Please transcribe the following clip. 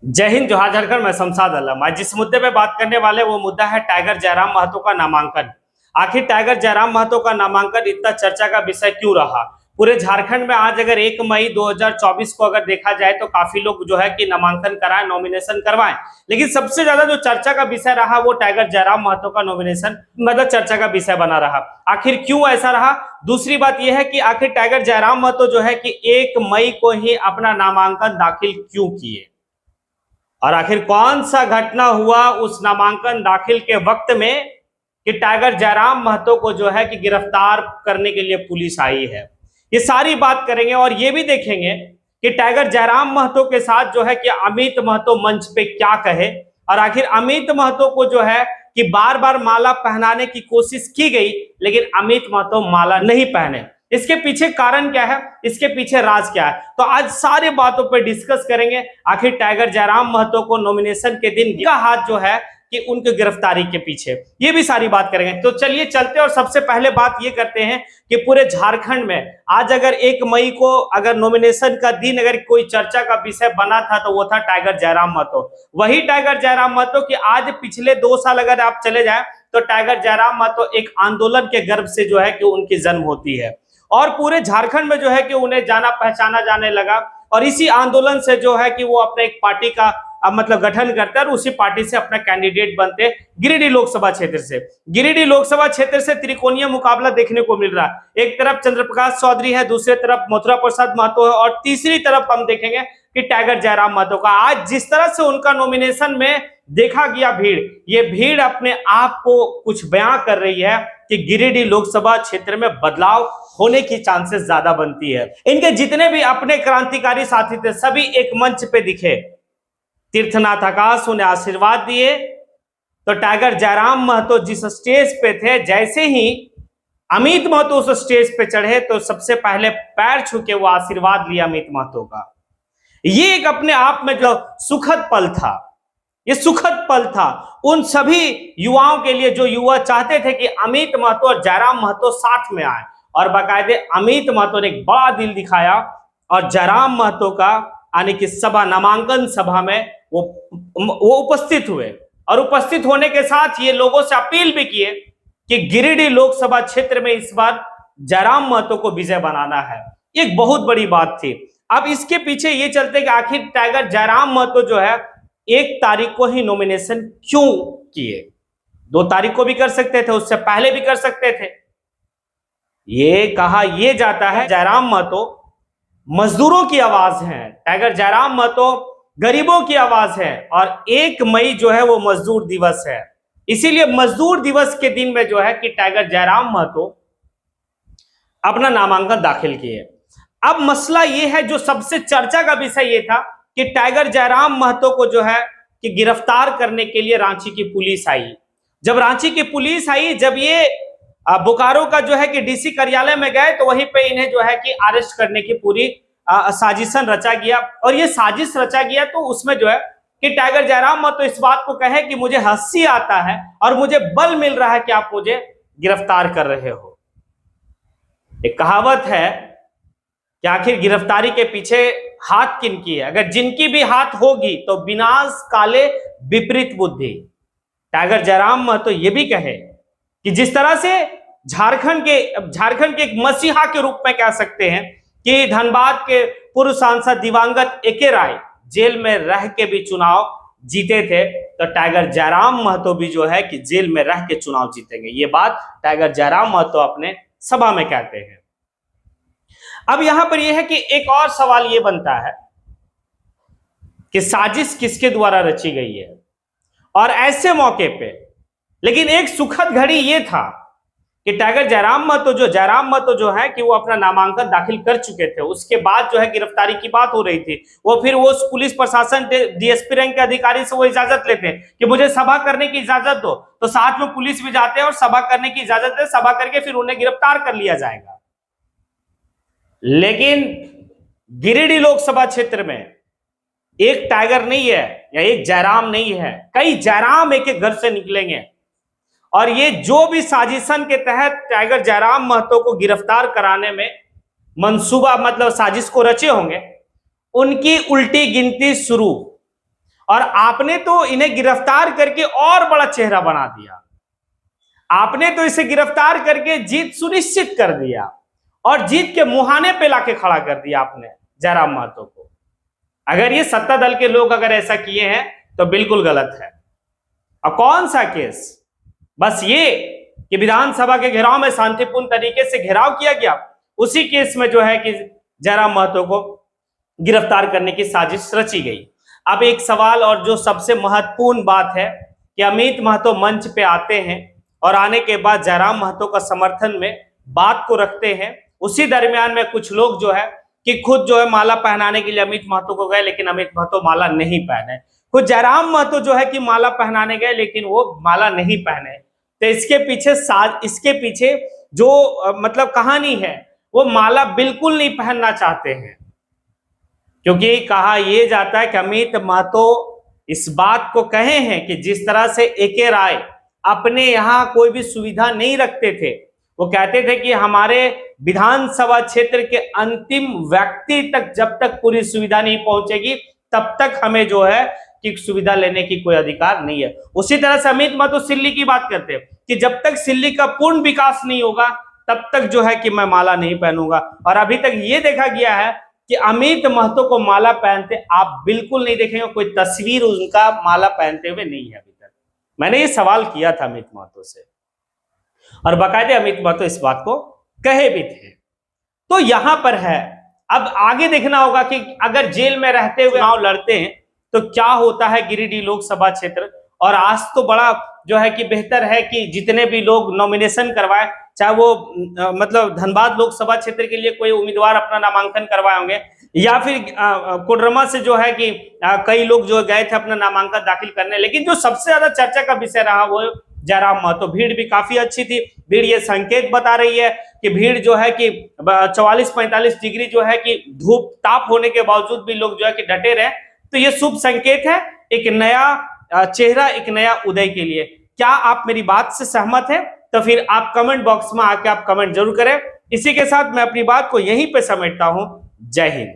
जय हिंद, जोहार, झारखंड। मैं शमशाद आलम। आज जिस मुद्दे पे बात करने वाले वो मुद्दा है टाइगर जयराम महतो का नामांकन। आखिर टाइगर जयराम महतो का नामांकन इतना चर्चा का विषय क्यों रहा? पूरे झारखंड में आज अगर 1 मई 2024 को अगर देखा जाए तो काफी लोग जो है कि नामांकन कराए, नॉमिनेशन करवाएं, लेकिन सबसे ज्यादा जो चर्चा का विषय रहा वो टाइगर जयराम महतो का नॉमिनेशन मतलब चर्चा का विषय बना रहा। आखिर क्यों ऐसा रहा? दूसरी बात यह है कि आखिर टाइगर जयराम महतो जो है कि 1 मई को ही अपना नामांकन दाखिल क्यों किए, और आखिर कौन सा घटना हुआ उस नामांकन दाखिल के वक्त में कि टाइगर जयराम महतो को जो है कि गिरफ्तार करने के लिए पुलिस आई है। ये सारी बात करेंगे और ये भी देखेंगे कि टाइगर जयराम महतो के साथ जो है कि अमित महतो मंच पे क्या कहे, और आखिर अमित महतो को जो है कि बार बार माला पहनाने की कोशिश की गई लेकिन अमित महतो माला नहीं पहने। इसके पीछे कारण क्या है, इसके पीछे राज क्या है, तो आज सारी बातों पर डिस्कस करेंगे। आखिर टाइगर जयराम महतो को नॉमिनेशन के दिन का हाथ जो है कि उनकी गिरफ्तारी के पीछे, ये भी सारी बात करेंगे। तो चलिए चलते और सबसे पहले बात ये करते हैं कि पूरे झारखंड में आज अगर 1 मई को अगर नॉमिनेशन का दिन अगर कोई चर्चा का विषय बना था तो वो था टाइगर जयराम महतो। वही टाइगर जयराम महतो कि आज पिछले 2 साल अगर आप चले जाए तो टाइगर जयराम महतो एक आंदोलन के गर्भ से जो है कि उनकी जन्म होती है और पूरे झारखंड में जो है कि उन्हें जाना पहचाना जाने लगा, और इसी आंदोलन से जो है कि वो अपने एक पार्टी का मतलब गठन करते हैं और उसी पार्टी से अपना कैंडिडेट बनते गिरिडीह लोकसभा क्षेत्र से। गिरिडीह लोकसभा क्षेत्र से त्रिकोणीय मुकाबला देखने को मिल रहा है। एक तरफ चंद्रप्रकाश चौधरी है, दूसरी तरफ मथुरा प्रसाद महतो है, और तीसरी तरफ हम देखेंगे कि टाइगर जयराम महतो का। आज जिस तरह से उनका नॉमिनेशन में देखा गया भीड़, ये भीड़ अपने आप को कुछ बयां कर रही है कि गिरिडीह लोकसभा क्षेत्र में बदलाव होने की चांसेस ज्यादा बनती है। इनके जितने भी अपने क्रांतिकारी साथी थे सभी एक मंच पे दिखे। तीर्थनाथ आकाश उन्हें आशीर्वाद दिए, तो टाइगर जयराम महतो जिस स्टेज पे थे, जैसे ही अमित महतो उस स्टेज पे चढ़े तो सबसे पहले पैर छू के वो आशीर्वाद लिया अमित महतो का। ये एक अपने आप में जो सुखद पल था, ये सुखद पल था उन सभी युवाओं के लिए जो युवा चाहते थे कि अमित महतो और जयराम महतो साथ में आए, और बाकायदे अमित महतो ने एक बड़ा दिल दिखाया और जयराम महतो का यानी कि सभा, नामांकन सभा में वो उपस्थित हुए, और उपस्थित होने के साथ ये लोगों से अपील भी किए कि गिरिडीह लोकसभा क्षेत्र में इस बार जयराम महतो को विजय बनाना है। एक बहुत बड़ी बात थी। अब इसके पीछे ये चलते कि आखिर टाइगर जयराम महतो जो है 1 तारीख को ही नॉमिनेशन क्यों किए? 2 तारीख को भी कर सकते थे, उससे पहले भी कर सकते थे। ये कहा यह जाता है जयराम महतो मजदूरों की आवाज है, टाइगर जयराम महतो गरीबों की आवाज है, और 1 मई जो है वो मजदूर दिवस है। इसीलिए मजदूर दिवस के दिन में जो है कि टाइगर जयराम महतो अपना नामांकन दाखिल किए। अब मसला ये है, जो सबसे चर्चा का विषय ये था कि टाइगर जयराम महतो को जो है कि गिरफ्तार करने के लिए रांची की पुलिस आई। जब रांची की पुलिस आई, जब ये बोकारो का जो है कि डीसी कार्यालय में गए तो वहीं पे इन्हें जो है कि अरेस्ट करने की पूरी साजिशन रचा गया। और ये साजिश रचा गया तो उसमें जो है कि टाइगर जयराम महतो इस बात को कहे कि मुझे हंसी आता है और मुझे बल मिल रहा है कि आप मुझे गिरफ्तार कर रहे हो। एक कहावत है कि आखिर गिरफ्तारी के पीछे हाथ किनकी है? अगर जिनकी भी हाथ होगी तो विनाश काले विपरीत बुद्धि। टाइगर जयराम महतो ये भी कहे कि जिस तरह से झारखंड के एक मसीहा के रूप में कह सकते हैं कि धनबाद के पूर्व सांसद दिवंगत एके राय जेल में रह के भी चुनाव जीते थे, तो टाइगर जयराम महतो भी जो है कि जेल में रह के चुनाव जीतेंगे। ये बात टाइगर जयराम महतो अपने सभा में कहते हैं। अब यहां पर यह है कि एक और सवाल यह बनता है कि साजिश किसके द्वारा रची गई है, और ऐसे मौके पे लेकिन एक सुखद घड़ी यह था कि टाइगर जयराम महतो जो है कि वो अपना नामांकन दाखिल कर चुके थे। उसके बाद जो है गिरफ्तारी की बात हो रही थी, वो फिर वो पुलिस प्रशासन डीएसपी रैंक के अधिकारी से वो इजाजत लेते कि मुझे सभा करने की इजाजत दो, तो साथ में पुलिस भी जाते हैं और सभा करने की इजाजत दे, सभा करके फिर उन्हें गिरफ्तार कर लिया जाएगा। लेकिन गिरिडीह लोकसभा क्षेत्र में एक टाइगर नहीं है या एक जयराम नहीं है, कई जयराम एक एक घर से निकलेंगे, और ये जो भी साजिशन के तहत टाइगर जयराम महतो को गिरफ्तार कराने में मंसूबा मतलब साजिश को रचे होंगे, उनकी उल्टी गिनती शुरू। और आपने तो इन्हें गिरफ्तार करके और बड़ा चेहरा बना दिया। आपने तो इसे गिरफ्तार करके जीत सुनिश्चित कर दिया और जीत के मुहाने पे लाके खड़ा कर दिया आपने जयराम महतो को। अगर ये सत्ता दल के लोग अगर ऐसा किए हैं तो बिल्कुल गलत है। और कौन सा केस? बस ये कि विधानसभा के घेराव में शांतिपूर्ण तरीके से घेराव किया गया, उसी केस में जो है कि जयराम महतो को गिरफ्तार करने की साजिश रची गई। अब एक सवाल और जो सबसे महत्वपूर्ण बात है कि अमित महतो मंच पे आते हैं और आने के बाद जयराम महतो का समर्थन में बात को रखते हैं। उसी दरमियान में कुछ लोग जो है कि खुद जो है माला पहनाने के लिए अमित महतो को गए, लेकिन अमित महतो माला नहीं पहने। खुद जयराम महतो जो है कि माला पहनाने गए, लेकिन वो माला नहीं पहने। तो इसके पीछे जो मतलब कहानी है, वो माला बिल्कुल नहीं पहनना चाहते हैं, क्योंकि कहा यह जाता है कि अमित महतो इस बात को कहे हैं कि जिस तरह से एके राय अपने यहां कोई भी सुविधा नहीं रखते थे, वो कहते थे कि हमारे विधानसभा क्षेत्र के अंतिम व्यक्ति तक जब तक पूरी सुविधा नहीं पहुंचेगी तब तक हमें जो है कि सुविधा लेने की कोई अधिकार नहीं है। उसी तरह से अमित महतो सिल्ली की बात करते हैं कि जब तक सिल्ली का पूर्ण विकास नहीं होगा तब तक जो है कि मैं माला नहीं पहनूंगा। और अभी तक ये देखा गया है कि अमित महतो को माला पहनते आप बिल्कुल नहीं देखेंगे, कोई तस्वीर उनका माला पहनते हुए नहीं है अभी तक। मैंने ये सवाल किया था अमित महतो से और बाकायदे अमित महतो इस बात को कहे भी थे। तो यहां पर है, अब आगे देखना होगा कि अगर जेल में रहते हुए चुनाव लड़ते हैं तो क्या होता है गिरिडीह लोकसभा क्षेत्र। और आज तो बड़ा जो है कि बेहतर है कि जितने भी लोग नॉमिनेशन करवाए, चाहे वो मतलब धनबाद लोकसभा क्षेत्र के लिए कोई उम्मीदवार अपना नामांकन करवाए होंगे, या फिर कोडरमा से जो है कि कई लोग जो गए थे अपना नामांकन दाखिल करने, लेकिन जो सबसे ज्यादा चर्चा का विषय रहा वो जयराम महतो। भीड़ भी काफी अच्छी थी। भीड़ ये संकेत बता रही है कि भीड़ जो है कि 44-45 डिग्री जो है कि धूप ताप होने के बावजूद भी लोग जो है कि डटे रहे। तो ये शुभ संकेत है एक नया चेहरा, एक नया उदय के लिए। क्या आप मेरी बात से सहमत हैं? तो फिर आप कमेंट बॉक्स में आके आप कमेंट जरूर करें। इसी के साथ मैं अपनी बात को यहीं पे समेटता हूं। जय हिंद।